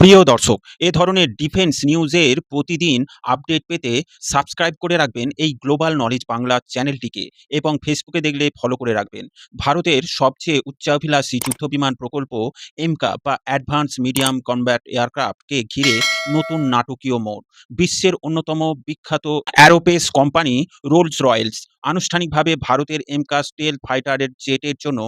প্রিয় দর্শক, এ ধরনের ডিফেন্স নিউজের প্রতিদিন আপডেট পেতে সাবস্ক্রাইব করে রাখবেন এই গ্লোবাল নলেজ বাংলা চ্যানেলটিকে এবং ফেসবুকে দেখলে ফলো করে রাখবেন। ভারতের সবচেয়ে উচ্চাভিলাষী যুদ্ধবিমান প্রকল্প এমকা বা অ্যাডভান্স মিডিয়াম কমব্যাট এয়ারক্রাফটকে ঘিরে নতুন নাটকীয় মোড়। বিশ্বের অন্যতম বিখ্যাত অ্যারোস্পেস কোম্পানি রোলস রয়েলস আনুষ্ঠানিকভাবে ভারতের এমকা স্টেলথ ফাইটারের জেটের জন্য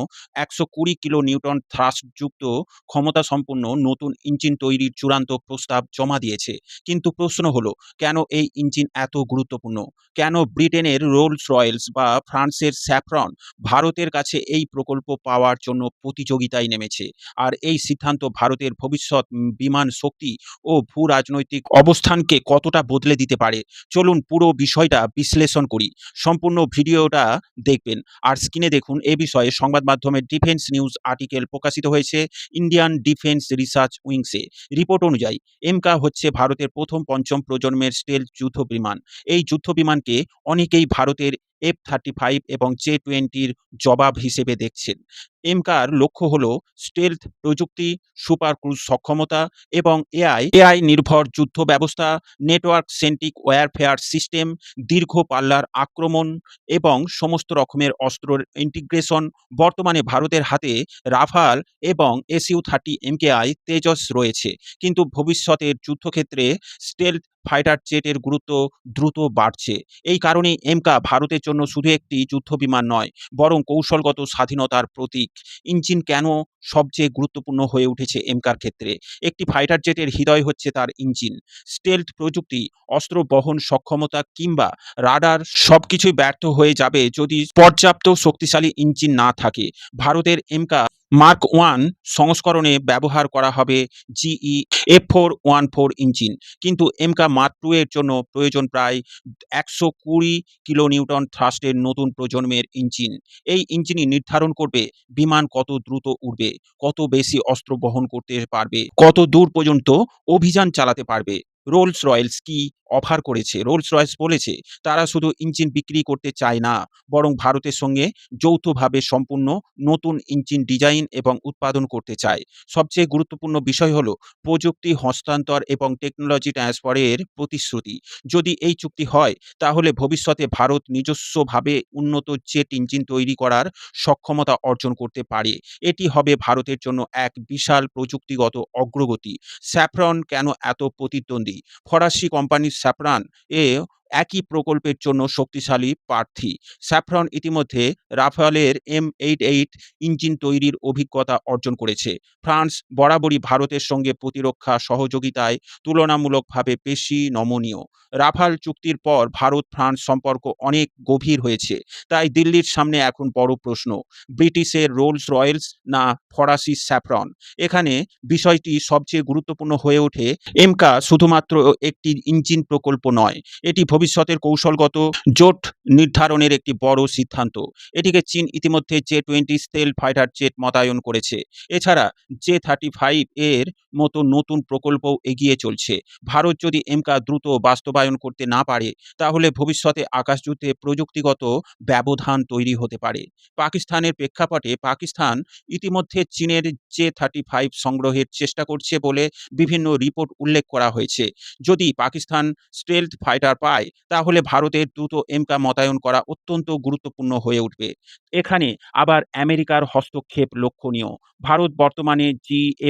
১২০ কিলো নিউটন থ্রাস্টযুক্ত ক্ষমতাসম্পন্ন নতুন ইঞ্জিন তৈরির চূড়ান্ত প্রস্তাব জমা দিয়েছে। কিন্তু প্রশ্ন হলো, কেন এই ইঞ্জিন এত গুরুত্বপূর্ণ? কেন ব্রিটেনের রোলস রয়েলস বা ফ্রান্সের স্যাফরন ভারতের কাছে এই প্রকল্প পাওয়ার জন্য প্রতিযোগিতায় নেমেছে? আর এই সিদ্ধান্ত ভারতের ভবিষ্যৎ বিমান শক্তি ও ভূ রাজনৈতিক অবস্থানকে কতটা বদলে দিতে পারে? চলুন পুরো বিষয়টা বিশ্লেষণ করি। সম্পূর্ণ ভিডিওটা দেখবেন। আর স্ক্রিনে দেখুন, এ বিষয়ে সংবাদ মাধ্যমের ডিফেন্স নিউজ আর্টিকেল প্রকাশিত হয়েছে ইন্ডিয়ান ডিফেন্স রিসার্চ উইংসে। রিপোর্ট অনুযায়ী এমকা হচ্ছে ভারতের প্রথম পঞ্চম প্রজন্মের স্টেলথ যুদ্ধ বিমান। এই যুদ্ধ বিমানকে অনেকেই ভারতের F-35 এবং J-20 জবাব হিসেবে দেখছেন। এমকার লক্ষ্য হল স্টেলথ প্রযুক্তি, সুপার ক্রুজ সক্ষমতা এবং এআই নির্ভর যুদ্ধ ব্যবস্থা, নেটওয়ার্ক সেন্ট্রিক ওয়্যারফেয়ার সিস্টেম, দীর্ঘ পাল্লার আক্রমণ এবং সমস্ত রকমের অস্ত্রের ইন্টিগ্রেশন। বর্তমানে ভারতের হাতে রাফাল এবং Su-30 MKI তেজস রয়েছে, কিন্তু ভবিষ্যতের যুদ্ধক্ষেত্রে স্টেলথ ফাইটার জেটের গুরুত্ব দ্রুত বাড়ছে। এই কারণেই এমকা ভারতের জন্য শুধু একটি যুদ্ধবিমান নয়, বরং কৌশলগত স্বাধীনতার প্রতীক। ইঞ্জিন কেন সবচেয়ে গুরুত্বপূর্ণ হয়ে উঠেছে এমকার ক্ষেত্রে? একটি ফাইটার জেটের হৃদয় হচ্ছে তার ইঞ্জিন। স্টেলথ প্রযুক্তি, অস্ত্র বহন সক্ষমতা কিংবা রাডার সবকিছুই ব্যর্থ হয়ে যাবে যদি পর্যাপ্ত শক্তিশালী ইঞ্জিন না থাকে। ভারতের এমকা মার্ক 1 সংস্করণে ব্যবহার করা হবে জিই F414 ইঞ্জিন, কিন্তু এমকা মার্ক 2 এর জন্য প্রয়োজন প্রায় ১২০ কিলো নিউটন থ্রাস্টের নতুন প্রজন্মের ইঞ্জিন। এই ইঞ্জিনই নির্ধারণ করবে বিমান কত দ্রুত উড়বে, কত বেশি অস্ত্র বহন করতে পারবে, কত দূর পর্যন্ত অভিযান চালাতে পারবে। রোলস রয়েলস কি অফার করেছে? রোলস রয়েলস বলেছে তারা শুধু ইঞ্জিন বিক্রি করতে চায় না, বরং ভারতের সঙ্গে যৌথভাবে সম্পূর্ণ নতুন ইঞ্জিন ডিজাইন এবং উৎপাদন করতে চায়। সবচেয়ে গুরুত্বপূর্ণ বিষয় হলো প্রযুক্তি হস্তান্তর এবং টেকনোলজি ট্রান্সফারের প্রতিশ্রুতি। যদি এই চুক্তি হয়, তাহলে ভবিষ্যতে ভারত নিজস্বভাবে উন্নত জেট ইঞ্জিন তৈরি করার সক্ষমতা অর্জন করতে পারে। এটি হবে ভারতের জন্য এক বিশাল প্রযুক্তিগত অগ্রগতি। স্যাফরন কেন এত প্রতিদ্বন্দ্বী? ফরাসি কোম্পানি স্যাফরন একই প্রকল্পের জন্য শক্তিশালী প্রার্থী। স্যাফরন ইতিমধ্যে রাফালের M88 ইঞ্জিন তৈরির অভিজ্ঞতা অর্জন করেছে। ফ্রান্স বরাবরই ভারতের সঙ্গে প্রতিরক্ষা সহযোগিতায় তুলনামূলকভাবে বেশি নমনীয়। রাফাল চুক্তির পর ভারত ফ্রান্স সম্পর্ক অনেক গভীর হয়েছে। তাই দিল্লির সামনে এখন বড় প্রশ্ন, ব্রিটিশের রোলস রয়েলস না ফরাসি স্যাফরন? এখানে বিষয়টি সবচেয়ে গুরুত্বপূর্ণ হয়ে ওঠে। এমকা শুধুমাত্র একটি ইঞ্জিন প্রকল্প নয়, এটি ভবিষ্যতের কৌশলগত জোট নির্ধারণের একটি বড় সিদ্ধান্ত। এটিকে চীন ইতিমধ্যে J-20 স্টেলথ ফাইটার জেট মোতায়েন করেছে। এছাড়া J-35 এর মতো নতুন প্রকল্পও এগিয়ে চলছে। ভারত যদি এমকা দ্রুত বাস্তবায়ন করতে না পারে, তাহলে ভবিষ্যতে আকাশযুদ্ধে প্রযুক্তিগত ব্যবধান তৈরি হতে পারে। পাকিস্তানের প্রেক্ষাপটে পাকিস্তান ইতিমধ্যে চীনের J-35 সংগ্রহের চেষ্টা করছে বলে বিভিন্ন রিপোর্ট উল্লেখ করা হয়েছে। যদি পাকিস্তান স্টেলথ ফাইটার পায়, তাহলে ভারতের দ্রুত এমকা মোতায়েন করা অত্যন্ত গুরুত্বপূর্ণ হয়ে উঠবে। এখানে আবার আমেরিকার হস্তক্ষেপ লক্ষণীয়। ভারত বর্তমানে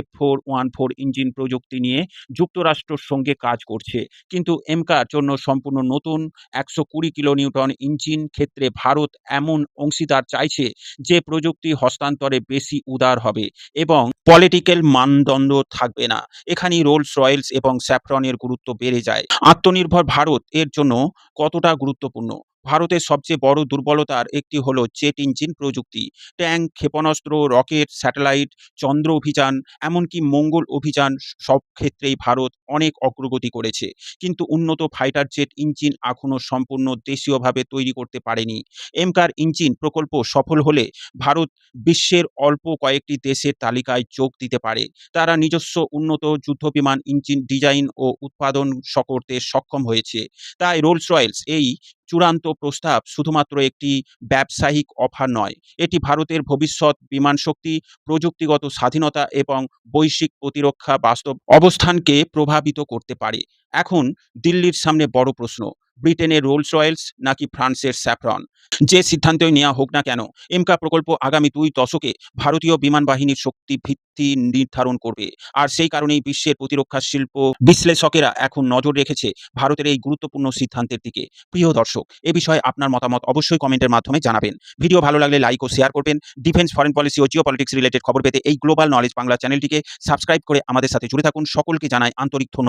F414 ইঞ্জিন প্রযুক্তি নিয়ে যুক্তরাষ্ট্রের সঙ্গে কাজ করছে, কিন্তু এমকার জন্য সম্পূর্ণ নতুন ১২০ কিলো নিউটন ইঞ্জিন ক্ষেত্রে ভারত এমন অংশীদার চাইছে যে প্রযুক্তি হস্তান্তরে বেশি উদার হবে এবং পলিটিক্যাল মানদণ্ড থাকবে না। এখানেই রোলস রয়েলস এবং স্যাফরনের গুরুত্ব বেড়ে যায়। আত্মনির্ভর ভারত এর জন্য কতটা গুরুত্বপূর্ণ? ভারতের সবচেয়ে বড় দুর্বলতার একটি হলো জেট ইঞ্জিন প্রযুক্তি। ট্যাঙ্ক, ক্ষেপণাস্ত্র, রকেট, স্যাটেলাইট, চন্দ্র অভিযান, এমনকি মঙ্গল অভিযান সব ক্ষেত্রেই ভারত অনেক অগ্রগতি করেছে, কিন্তু উন্নত ফাইটার জেট ইঞ্জিন এখনও সম্পূর্ণ দেশীয়ভাবে তৈরি করতে পারেনি। এমকার ইঞ্জিন প্রকল্প সফল হলে ভারত বিশ্বের অল্প কয়েকটি দেশের তালিকায় যোগ দিতে পারে। তারা নিজস্ব উন্নত যুদ্ধবিমান ইঞ্জিন ডিজাইন ও উৎপাদন করতে সক্ষম হয়েছে। তাই রোলস রয়েলস এই চূড়ান্ত প্রস্তাব শুধুমাত্র একটি ব্যবসায়িক অফার নয়, এটি ভারতের ভবিষ্যৎ বিমান শক্তি, প্রযুক্তিগত স্বাধীনতা এবং বৈশ্বিক প্রতিরক্ষা বাস্তব অবস্থানকে প্রভাবিত করতে পারে। এখন দিল্লির সামনে বড় প্রশ্ন, ব্রিটেনের রোলস রয়েলস নাকি ফ্রান্সের স্যাফরন? যে সিদ্ধান্তই নেওয়া হোক না কেন, এমকা প্রকল্প আগামী ২ দশকে ভারতীয় বিমান বাহিনীর শক্তি ভিত্তি নির্ধারণ করবে। আর সেই কারণেই বিশ্বের প্রতিরক্ষা শিল্প বিশ্লেষকেরা এখন নজর রেখেছে ভারতের এই গুরুত্বপূর্ণ সিদ্ধান্তের দিকে। প্রিয় দর্শক, এ বিষয়ে আপনার মতামত অবশ্যই কমেন্টের মাধ্যমে জানাবেন। ভিডিও ভালো লাগলে লাইক ও শেয়ার করবেন। ডিফেন্স, ফরেন পলিসি ও জিওপলিটিক্স রিলেটেড খবর পেতে এই গ্লোবাল নলেজ বাংলা চ্যানেলটিকে সাবস্ক্রাইব করে আমাদের সাথে জুড়ে থাকুন। সকলকে জানাই আন্তরিক ধন্যবাদ।